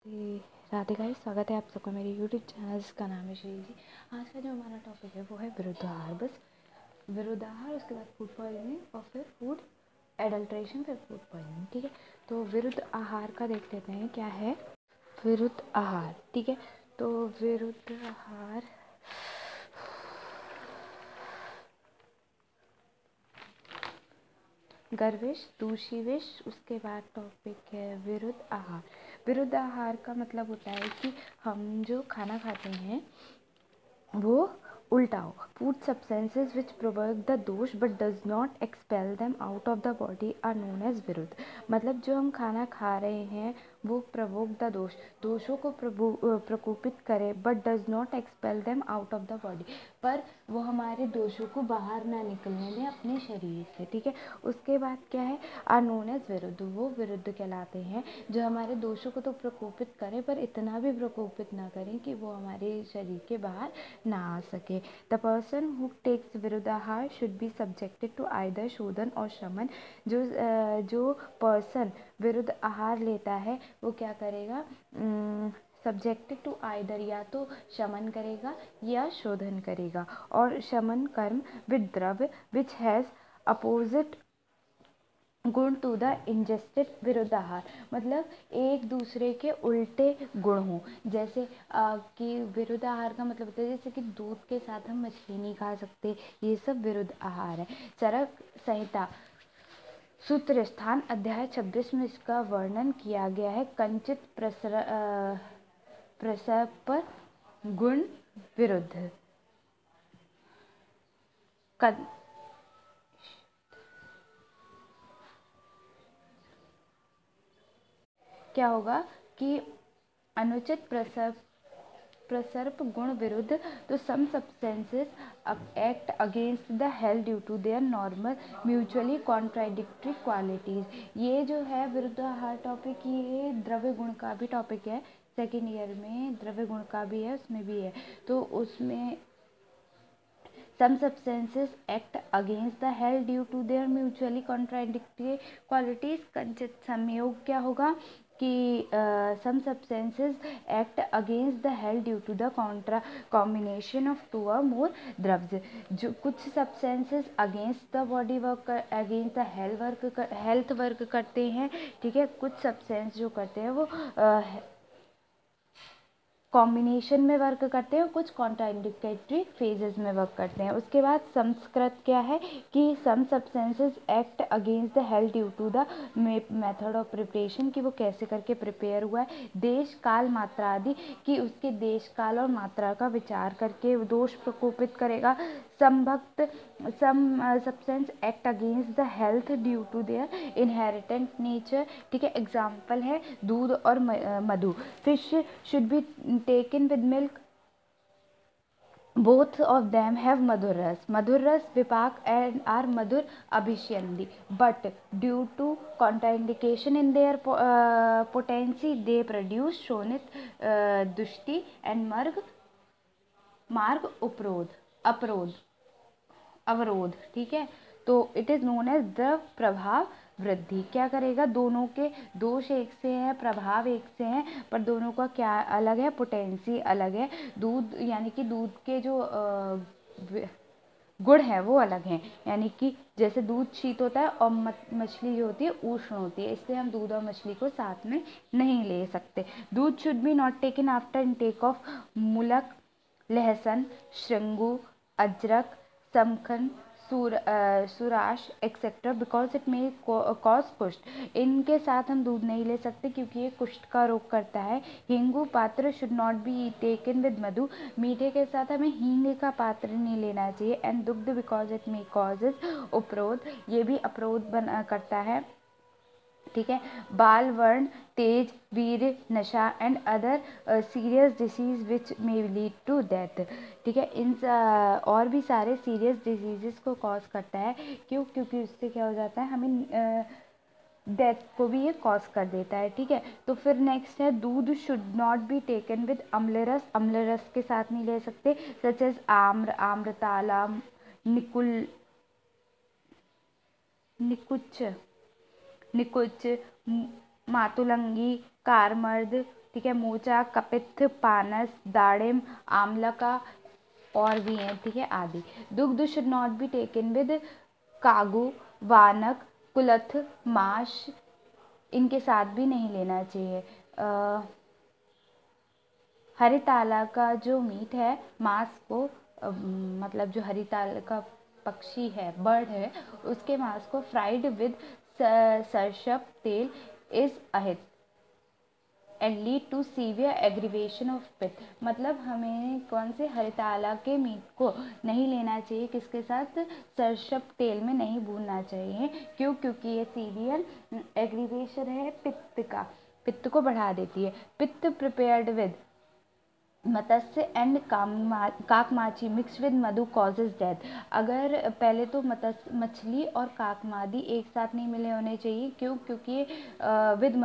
Radhe guys, स्वागत है आप सबका मेरे यूट्यूब चैनल जिसका नाम है श्री जी। आज का जो हमारा टॉपिक है वो है विरुद्ध आहार। बस विरुद्ध आहार, उसके बाद फूड पॉइजनिंग और फिर फूड एडल्ट्रेशन, फिर फूड पॉइजनिंग। ठीक है, तो विरुद्ध आहार का देख लेते हैं क्या है विरुद्ध आहार। ठीक है, तो विरुद्ध आहार गर्विश, दूषिविश, उसके बाद टॉपिक है विरुद्ध आहार। विरुद्ध आहार का मतलब होता है कि हम जो खाना खाते हैं वो उल्टा हो। Food substances which provoke the dosha but does not expel them out of the body are known as viruddha. मतलब जो हम खाना खा रहे हैं वो प्रवोक द दोषों को प्रकोपित करे but does not expel them out of the body, पर वो हमारे दोषों को बाहर ना निकलने दें अपने शरीर से। ठीक है, उसके बाद क्या है आर नोन एज विरुद्ध, वो विरुद्ध कहलाते हैं जो हमारे दोषों को तो प्रकोपित करें पर इतना भी प्रकोपित ना करें कि वो हमारे शरीर के बाहर ना आ सके। द पर्सन हु टेक्स विरुद्ध आहार should be subjected to either शोधन और शमन। जो पर्सन विरुद्ध आहार लेता है वो क्या करेगा, सब्जेक्टेड टू आइदर, या तो शमन करेगा या शोधन करेगा। और शमन कर्म विद द्रव्य विच हैज़ अपोजिट गुण टू द इंजेस्टेड विरुद्ध आहार, मतलब एक दूसरे के उल्टे गुण हों। जैसे कि विरुद्ध आहार का मतलब होता है जैसे कि दूध के साथ हम मछली नहीं खा सकते, ये सब विरुद्ध आहार है। चरक संहिता सूत्र स्थान अध्याय 26 में इसका वर्णन किया गया है। कंचित प्रसव पर गुण विरुद्ध क्या होगा कि अनुचित प्रसर्प गुण विरुद्ध, तो some substances act against the health due to their normal mutually contradictory qualities. ये जो है विरुद्ध आहार टॉपिक, ये द्रव्य गुण का भी टॉपिक है। सेकेंड ईयर में द्रव्य गुण का भी है, उसमें भी है। तो उसमें some substances act against the health due to their mutually contradictory qualities। Kanchit संयोग क्या होगा कि some substances act against the health due to the combination of two or more द्रव्य। जो कुछ substances against the body work, against the health work करते हैं। ठीक है, कुछ substance जो करते हैं वो कॉम्बिनेशन में वर्क करते हैं, कुछ कॉन्ट्राइंडिकेटरी फेजेस में वर्क करते हैं। उसके बाद संस्कृत क्या है कि some substances act against the health due to the method of preparation, कि वो कैसे करके प्रिपेयर हुआ है। देश काल मात्रा आदि, कि उसके देश काल और मात्रा का विचार करके दोष प्रकोपित करेगा। Some substance act against the health due to their inherent nature. ठीक है, एग्जाम्पल है दूध और मधु। Fish should be taken with milk, both of them have madhur ras vipak and are madhur abhishyandi, but due to contraindication in their potency they produce shonit dushti and marg अवरोध। ठीक है, तो it is known as द्रव प्रभाव वृद्धि। क्या करेगा, दोनों के दोष एक से हैं, प्रभाव एक से हैं, पर दोनों का क्या अलग है, पोटेंसी अलग है। दूध यानी कि दूध के जो गुण है वो अलग हैं, यानी कि जैसे दूध शीत होता है और मछली जो होती है उष्ण होती है, इसलिए हम दूध और मछली को साथ में नहीं ले सकते। Doodh should be not taken after intake of mulak, lahsun, श्रृंगु, अजरक, समखन, सुराश etcetera because it may cause kushtha. इनके साथ हम दूध नहीं ले सकते क्योंकि ये कुष्ठ का रोग करता है। Hingu patra should not be taken with madhu, मीठे के साथ हमें हींग का पात्र नहीं लेना चाहिए। एंड दुग्ध बिकॉज इट मे कॉजेज उपरोध, ये भी अपरोध करता है। ठीक है, बाल वर्ण, तेज, वीर, नशा and other serious disease which may lead to death. ठीक है, इन और भी सारे सीरियस डिजीजेस को कॉज करता है। क्यों, क्योंकि उससे क्या हो जाता है, हमें डेथ को भी ये कॉज कर देता है। ठीक है, तो फिर नेक्स्ट है दूध should not be taken with अम्ल रस, अम्ल रस के साथ नहीं ले सकते, सच एज आम्र, आम्रताला, निकुच, मातुलंगी, कारमर्द, ठीक है, मोचा, कपित्थ, पानस, दाड़िम, आंवला का और भी हैं, ठीक है, आदि। Dugdha should not be taken with कागू, वानक, कुलथ, माश, इनके साथ भी नहीं लेना चाहिए। हरिताला का जो मीट है, मांस को मतलब जो हरिताला का पक्षी है, बर्ड है, उसके मांस को फ्राइड विद सरसप तेल इज अहित and lead to severe aggravation of पिथ। मतलब हमें कौन से हरिताला के मीट को नहीं लेना चाहिए, किसके साथ, सरसप तेल में नहीं भूनना चाहिए। क्यों? क्योंकि ये सीवियर एग्रीवेशन है पित्त का, पित्त को बढ़ा देती है। Pitta prepared with matsya and kakamachi mix with madhu causes death. अगर पहले तो मछली और काकमादी एक साथ नहीं मिले होने चाहिए। क्यों? क्योंकि विद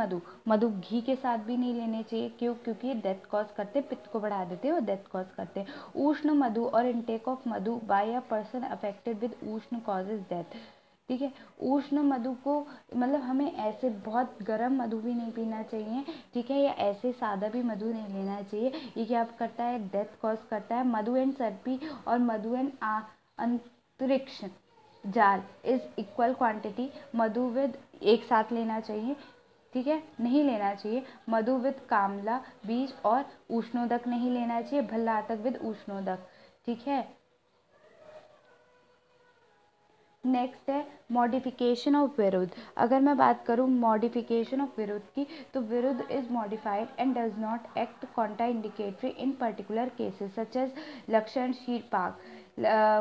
मधु घी के साथ भी नहीं लेने चाहिए। क्यों? क्योंकि डेथ कॉज करते, पित्त को बढ़ा देते और डेथ कॉज करते। उष्ण मधु और इनटेक ऑफ मधु by a person affected with उष्ण कॉजेज डेथ। ठीक है, उष्ण मधु को मतलब हमें ऐसे बहुत गर्म मधु भी नहीं पीना चाहिए, ठीक है, या ऐसे सादा भी मधु नहीं लेना चाहिए। ये क्या करता है, डेथ कॉज करता है। मधु एंड सर्पी और मधु एंड अंतरिक्ष जाल is equal quantity. Madhu with एक साथ लेना चाहिए, ठीक है, नहीं लेना चाहिए। मधु विद कामला बीज और उष्णोदक नहीं लेना चाहिए। भल्लातक विद उष्णोदक, ठीक है। नेक्स्ट है मॉडिफिकेशन ऑफ विरुद्ध। अगर मैं बात करूँ मॉडिफिकेशन ऑफ विरुद्ध की, तो viruddha is modified and does not act contraindicatory in particular cases such as लक्षण शीरपाक,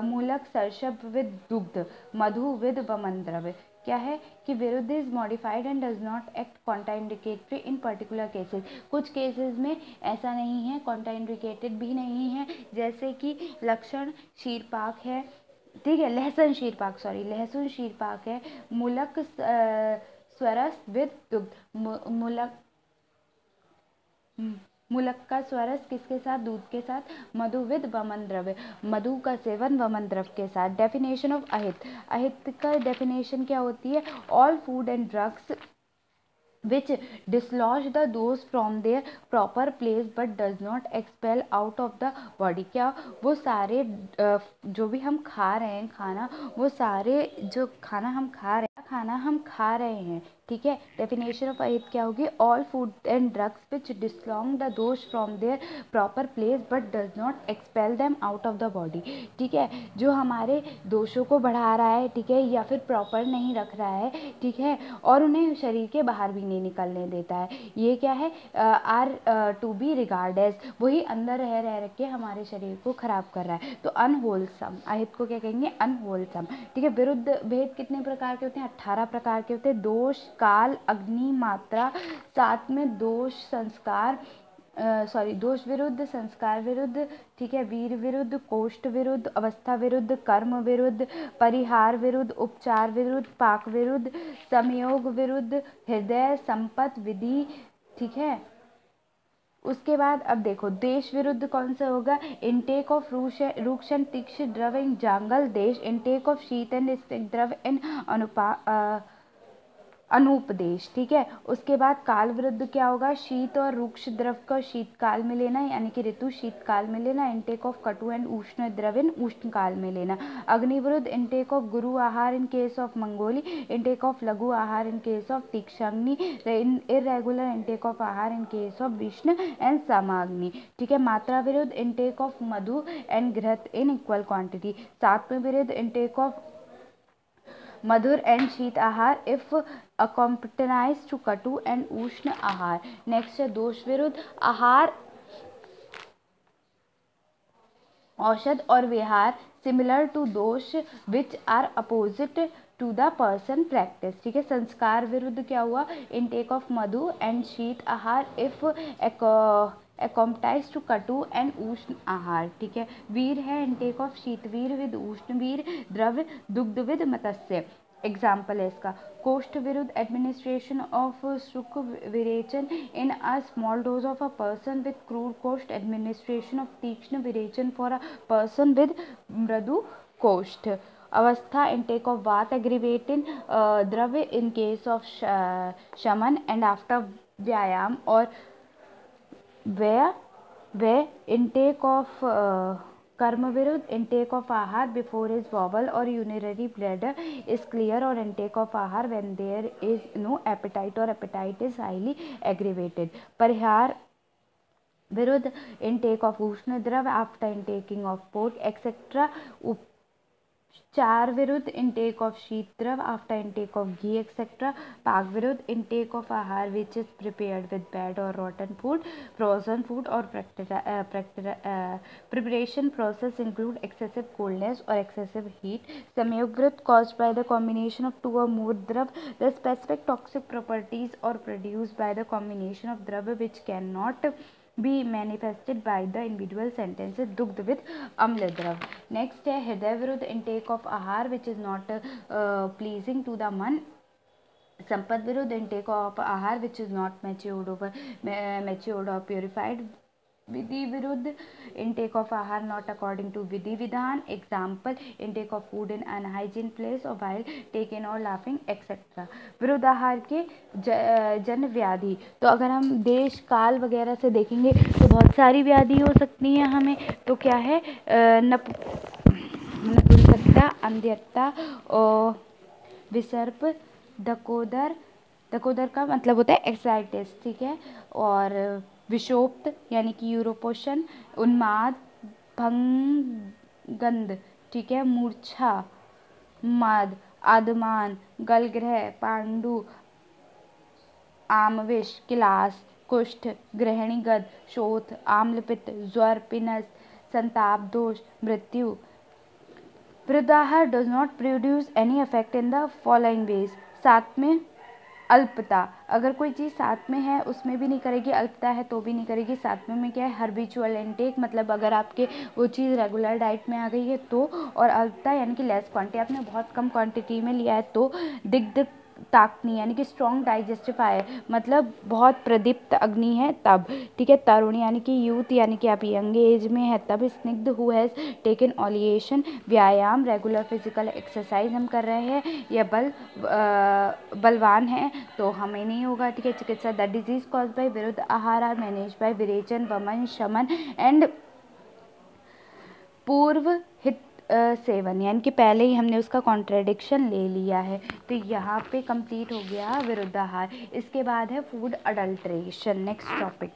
मूलक सरसप विद दुग्ध, मधु विद वमन द्रव्य। क्या है कि viruddha is modified and does not act contraindicatory in particular cases. कुछ केसेस में ऐसा नहीं है, कॉन्ट्राइंडिकेटेड भी नहीं है, जैसे कि लक्षण शीरपाक है, ठीक है, लहसुन शीरपाक है। मूलक स्वरस विद दुग्ध, मूलक का स्वरस किसके साथ, दूध के साथ। मधु विद वमन द्रव्य, मधु का सेवन वमन द्रव्य के साथ। डेफिनेशन ऑफ अहित। अहित का डेफिनेशन क्या होती है, all food and drugs which dislodge the dose from their proper place but does not expel out of the body। क्या वो सारे जो भी हम खा रहे हैं खाना, वो सारे जो खाना हम खा रहे हैं, ठीक है। डेफिनेशन ऑफ अहित क्या होगी, all food and drugs which dislodge the dosha from their proper place but does not expel them out of the body, ठीक है, जो हमारे दोषों को बढ़ा रहा है, ठीक है, या फिर प्रॉपर नहीं रख रहा है, ठीक है, और उन्हें शरीर के बाहर भी नहीं निकलने देता है, ये क्या है, are to be regard as, वही अंदर रह के हमारे शरीर को खराब कर रहा है। तो अनहोलसम, अहित को क्या कहेंगे, अनहोलसम, ठीक है। विरुद्ध भेद कितने प्रकार के होते हैं, 18 प्रकार के होते हैं। दोष, काल, अग्नि, मात्रा, साथ में दोष, संस्कार, दोष विरुद्ध, संस्कार विरुद्ध, ठीक है, वीर विरुद्ध, कोष्ठ विरुद्ध, अवस्था विरुद्ध, कर्म विरुद्ध, परिहार विरुद्ध, उपचार विरुद्ध, पाक विरुद्ध, संयोग विरुद्ध, हृदय, संपत, विधि, ठीक है। उसके बाद अब देखो देश विरुद्ध कौन सा होगा, इनटेक ऑफ रूक्ष एंड तीक्ष्ण द्रव्य इन जांगल देश, इनटेक ऑफ शीत एंड स्निग्ध द्रव्य इन अनुपदेश, ठीक है। उसके बाद काल विरुद्ध क्या होगा, शीत और रूक्ष द्रव्य का शीतकाल में लेना, यानी कि ऋतु शीतकाल में लेना। इनटेक ऑफ कटु एंड उष्ण द्रव्य इन उष्ण काल में लेना। अग्नि विरुद्ध intake of guru ahar in case of मंगोली, intake of laghu ahar in case of tikshnagni, irregular intake of ahar in case of विष्णु एंड समाग्नि, ठीक है। मात्रा विरुद्ध इनटेक ऑफ मधु एंड घृत इन इक्वल क्वांटिटी। सात्व विरुद्ध इनटेक ऑफ मधुर एंड शीत आहार इफ accompanies to कटु एंड उष्ण आहार। नेक्स्ट है दोष विरुद्ध आहार, औषध और विहार सिमिलर टू दोष which are opposite to the person practice, ठीक है। संस्कार विरुद्ध क्या हुआ, इनटेक ऑफ मधु एंड शीत आहार इफ accompanies to कटु एंड उष्ण आहार, ठीक है। वीर है इनटेक ऑफ शीत वीर विद उष्ण वीर द्रव्य, दुग्ध विद मत्स्य, एग्जाम्पल है इसका। कोष्ठ विरुद्ध एडमिनिस्ट्रेशन ऑफ शुक virechan in a small dose of a person with krur koshtha, administration of tikshna virechan for a person with mridu koshtha. Avastha intake of vata aggravating dravya in case of shaman and after vyayam और वे intake of karma viruddha intake of ahar before is bowel और urinary bladder is clear और intake of ahar when there is no appetite और appetite is highly aggravated. Parihar viruddha intake of ushna drava after intaking of pork etcetera. Upchar viruddha intake of sheet drava after intake of ghee etcetera. Paak viruddha intake of आहार which is prepared with bad और rotten food, frozen food और preparation process include excessive coldness और excessive heat. Sanyog viruddha caused by the combination of two or more द्रव, the specific toxic properties or produced by the combination of द्रव which cannot be manifested by the individual sentences। दुग्ध with अम्ल द्रव। Next है हृदय विरुद्ध intake of आहार which is not pleasing to the मन। संपद विरुद्ध इंटेक ऑफ आहार विच इज नॉट मैच्योर्ड और प्योरिफाइड। विधि विरुद्ध इंटेक ऑफ आहार नॉट अकॉर्डिंग टू विधि विधान। Example intake of food in unhygiene place और वाइल टेकन और लाफिंग एक्सेट्रा। विरुद्ध आहार के जन व्याधि, तो अगर हम देश काल वगैरह से देखेंगे तो बहुत सारी व्याधि हो सकती हैं हमें। तो क्या है नपुंसकता, अंधत्ता और विसर्प, दकोदर का मतलब होता है एक्साइटिस, ठीक है, और विषोप्त यानी कि यूरोपोषण, उन्माद, भंगंध, ठीक है, मूर्छा, मद, आदमान, गलग्रह, पांडु, आमविष, किलास, कुष्ठ, ग्रहणी गद, शोथ, आम्लपित्त, ज्वर, पिनस, संताप, दोष, मृत्यु। विरुद्ध आहार does not produce any effect in the following veg. साथ में अल्पता, अगर कोई चीज़ साथ में है उसमें भी नहीं करेगी, अल्पता है तो भी नहीं करेगी। साथ में क्या है हर्बिचुअल इंटेक, मतलब अगर आपके वो चीज़ रेगुलर डाइट में आ गई है तो, और अल्पता यानी कि लेस क्वांटिटी, आपने बहुत कम क्वांटिटी में लिया है तो। दिग्ध ताक्नी यानी कि स्ट्रॉन्ग डाइजेस्टिफायर, मतलब बहुत प्रदीप्त अग्नि है तब, ठीक है। तरुण यानी कि यूथ यानी कि आप यंग एज में है तब। स्निग्ध हु हैज़ टेकन ऑलिएशन, व्यायाम रेगुलर फिजिकल एक्सरसाइज हम कर रहे हैं, या बलवान है तो हमें नहीं होगा, ठीक है। चिकित्सा द डिजीज कॉज बाय विरुद्ध आहार आर मैनेज बाय विरेचन, वमन, शमन एंड पूर्व हित सेवन, यानी कि पहले ही हमने उसका कॉन्ट्रेडिक्शन ले लिया है। तो यहाँ पे कंप्लीट हो गया विरुद्धाहार। इसके बाद है फूड अडल्ट्रेशन। Next topic.